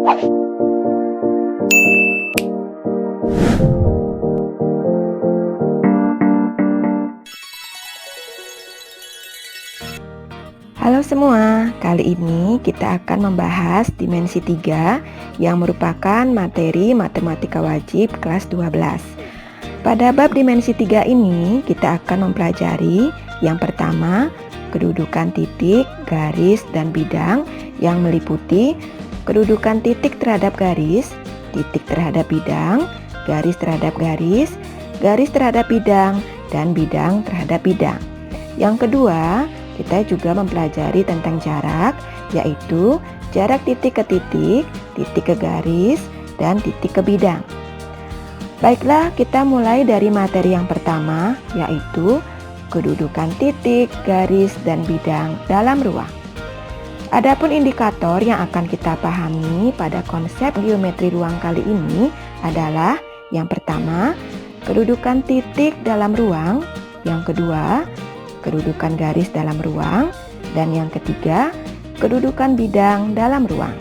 Halo semua, kali ini kita akan membahas dimensi 3 yang merupakan materi matematika wajib kelas 12. Pada bab dimensi 3 ini kita akan mempelajari yang pertama, kedudukan titik, garis, dan bidang yang meliputi kedudukan titik terhadap garis, titik terhadap bidang, garis terhadap garis, garis terhadap bidang, dan bidang terhadap bidang. Yang kedua, kita juga mempelajari tentang jarak, yaitu jarak titik ke titik, titik ke garis, dan titik ke bidang. Baiklah, kita mulai dari materi yang pertama, yaitu kedudukan titik, garis, dan bidang dalam ruang. Adapun indikator yang akan kita pahami pada konsep geometri ruang kali ini adalah yang pertama, kedudukan titik dalam ruang, yang kedua, kedudukan garis dalam ruang, dan yang ketiga, kedudukan bidang dalam ruang.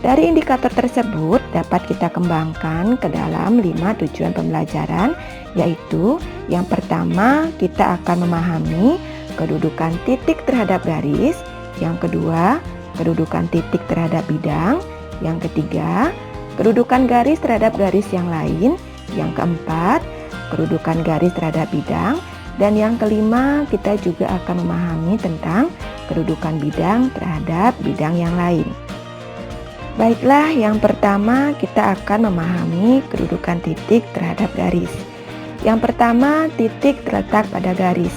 Dari indikator tersebut dapat kita kembangkan ke dalam 5 tujuan pembelajaran, yaitu yang pertama kita akan memahami kedudukan titik terhadap garis, yang kedua, kedudukan titik terhadap bidang, yang ketiga, kedudukan garis terhadap garis yang lain, yang keempat, kedudukan garis terhadap bidang, dan yang kelima, kita juga akan memahami tentang kedudukan bidang terhadap bidang yang lain. Baiklah, yang pertama kita akan memahami kedudukan titik terhadap garis. Yang pertama, titik terletak pada garis.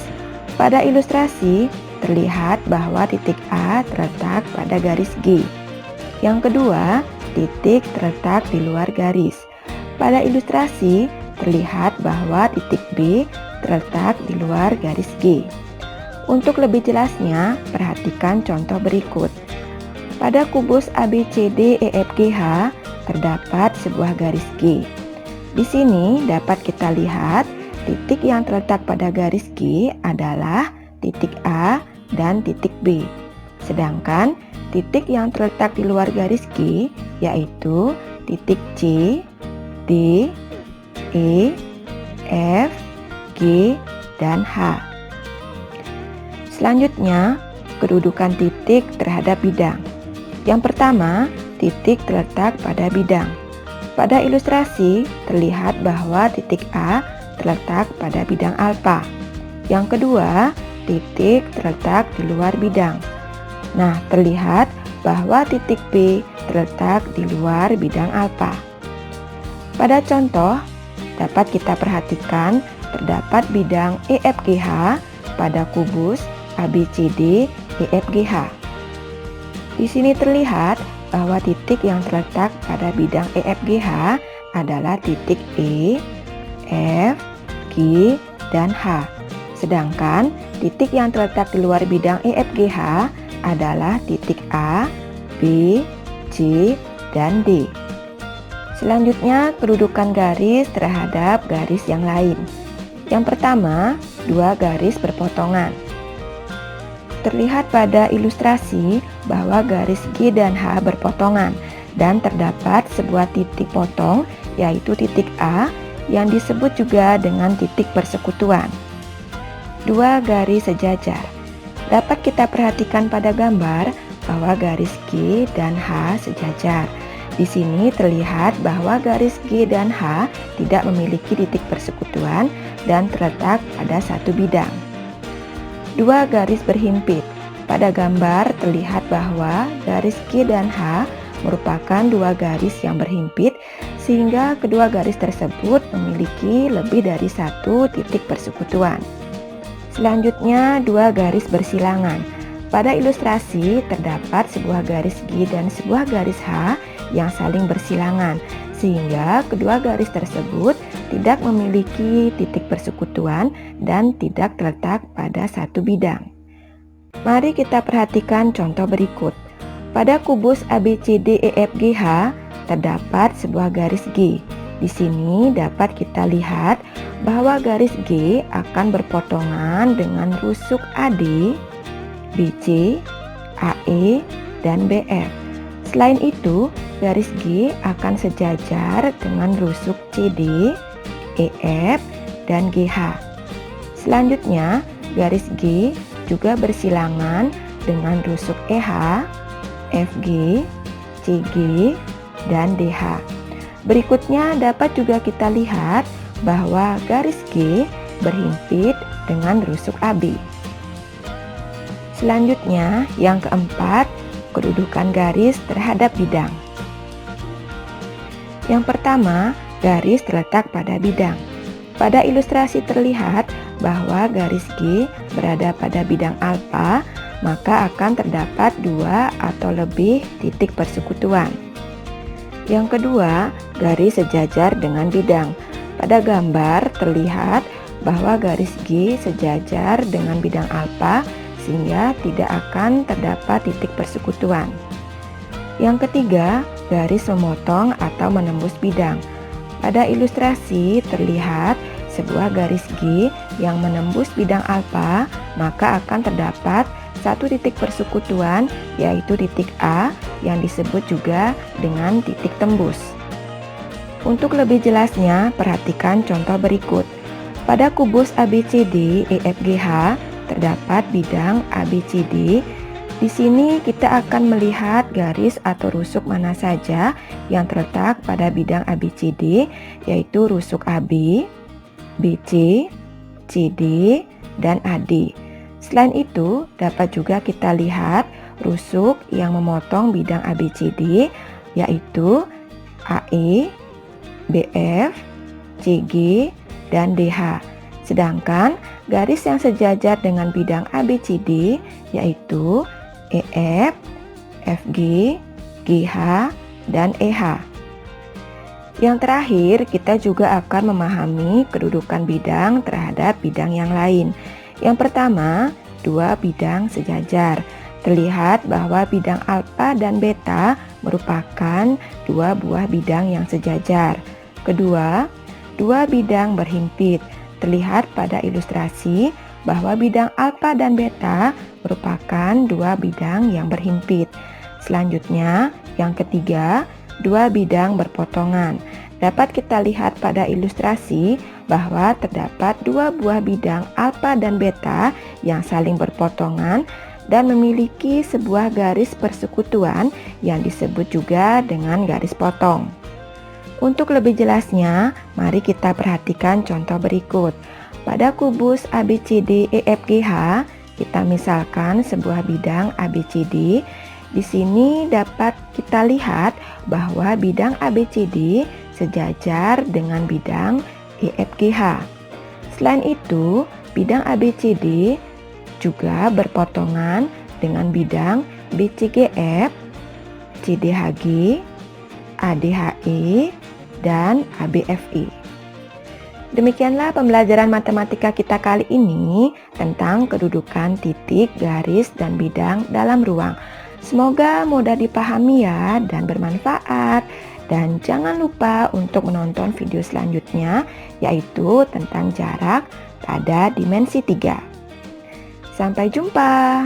Pada ilustrasi, terlihat bahwa titik A terletak pada garis G. Yang kedua, titik terletak di luar garis. Pada ilustrasi, terlihat bahwa titik B terletak di luar garis G. Untuk lebih jelasnya, perhatikan contoh berikut. Pada kubus ABCD EFGH terdapat sebuah garis G. Di sini dapat kita lihat titik yang terletak pada garis G adalah titik A dan titik B. Sedangkan titik yang terletak di luar garis G yaitu titik C, D, E, F, G, dan H. Selanjutnya, kedudukan titik terhadap bidang. Yang pertama, titik terletak pada bidang. Pada ilustrasi, terlihat bahwa titik A terletak pada bidang alfa. Yang kedua, titik terletak di luar bidang. Nah, terlihat bahwa titik B terletak di luar bidang alfa. Pada contoh, dapat kita perhatikan terdapat bidang EFGH pada kubus ABCD EFGH. Di sini terlihat bahwa titik yang terletak pada bidang EFGH adalah titik E, F, G, dan H. Sedangkan titik yang terletak di luar bidang EFGH adalah titik A, B, C, dan D. Selanjutnya, kedudukan garis terhadap garis yang lain. Yang pertama, dua garis berpotongan. Terlihat pada ilustrasi bahwa garis G dan H berpotongan dan terdapat sebuah titik potong yaitu titik A yang disebut juga dengan titik persekutuan. Dua garis sejajar. Dapat kita perhatikan pada gambar bahwa garis G dan H sejajar. Di sini terlihat bahwa garis G dan H tidak memiliki titik persekutuan dan terletak pada satu bidang. Dua garis berhimpit. Pada gambar terlihat bahwa garis G dan H merupakan dua garis yang berhimpit sehingga kedua garis tersebut memiliki lebih dari satu titik persekutuan. Selanjutnya, dua garis bersilangan. Pada ilustrasi terdapat sebuah garis G dan sebuah garis H yang saling bersilangan, sehingga kedua garis tersebut tidak memiliki titik persekutuan dan tidak terletak pada satu bidang. Mari kita perhatikan contoh berikut. Pada kubus ABCD EFGH terdapat sebuah garis G. Di sini dapat kita lihat bahwa garis G akan berpotongan dengan rusuk AD, BC, AE, dan BF. Selain itu, garis G akan sejajar dengan rusuk CD, EF, dan GH. Selanjutnya, garis G juga bersilangan dengan rusuk EH, FG, CG, dan DH. Berikutnya dapat juga kita lihat bahwa garis G berhimpit dengan rusuk AB. Selanjutnya, yang keempat, kedudukan garis terhadap bidang. Yang pertama, garis terletak pada bidang. Pada ilustrasi terlihat bahwa garis G berada pada bidang alfa, maka akan terdapat 2 atau lebih titik persekutuan. Yang kedua, garis sejajar dengan bidang. Pada gambar terlihat bahwa garis G sejajar dengan bidang alfa sehingga tidak akan terdapat titik persekutuan. Yang ketiga, garis memotong atau menembus bidang. Pada ilustrasi terlihat sebuah garis G yang menembus bidang alfa, maka akan terdapat satu titik persekutuan, yaitu titik A yang disebut juga dengan titik tembus. Untuk lebih jelasnya, perhatikan contoh berikut. Pada kubus ABCD EFGH terdapat bidang ABCD. Di sini kita akan melihat garis atau rusuk mana saja yang terletak pada bidang ABCD, yaitu rusuk AB, BC, CD, dan AD. Selain itu, dapat juga kita lihat rusuk yang memotong bidang ABCD, yaitu AE, BF, CG, dan DH. Sedangkan garis yang sejajar dengan bidang ABCD, yaitu EF, FG, GH, dan EH. Yang terakhir, kita juga akan memahami kedudukan bidang terhadap bidang yang lain. Yang pertama, 2 bidang sejajar. Terlihat bahwa bidang alfa dan beta merupakan 2 buah bidang yang sejajar. Kedua, 2 bidang berhimpit. Terlihat pada ilustrasi bahwa bidang alfa dan beta merupakan 2 bidang yang berhimpit. Selanjutnya, yang ketiga, 2 bidang berpotongan. Dapat kita lihat pada ilustrasi bahwa terdapat 2 buah bidang alfa dan beta yang saling berpotongan dan memiliki sebuah garis persekutuan yang disebut juga dengan garis potong. Untuk lebih jelasnya, mari kita perhatikan contoh berikut. Pada kubus ABCD EFGH, kita misalkan sebuah bidang ABCD. Di sini dapat kita lihat bahwa bidang ABCD sejajar dengan bidang EFGH. Selain itu, bidang ABCD juga berpotongan dengan bidang BCGF, CDHG, ADHE, dan ABFE. Demikianlah pembelajaran matematika kita kali ini tentang kedudukan titik, garis, dan bidang dalam ruang. Semoga mudah dipahami ya dan bermanfaat. Dan jangan lupa untuk menonton video selanjutnya, yaitu tentang jarak pada dimensi 3. Sampai jumpa.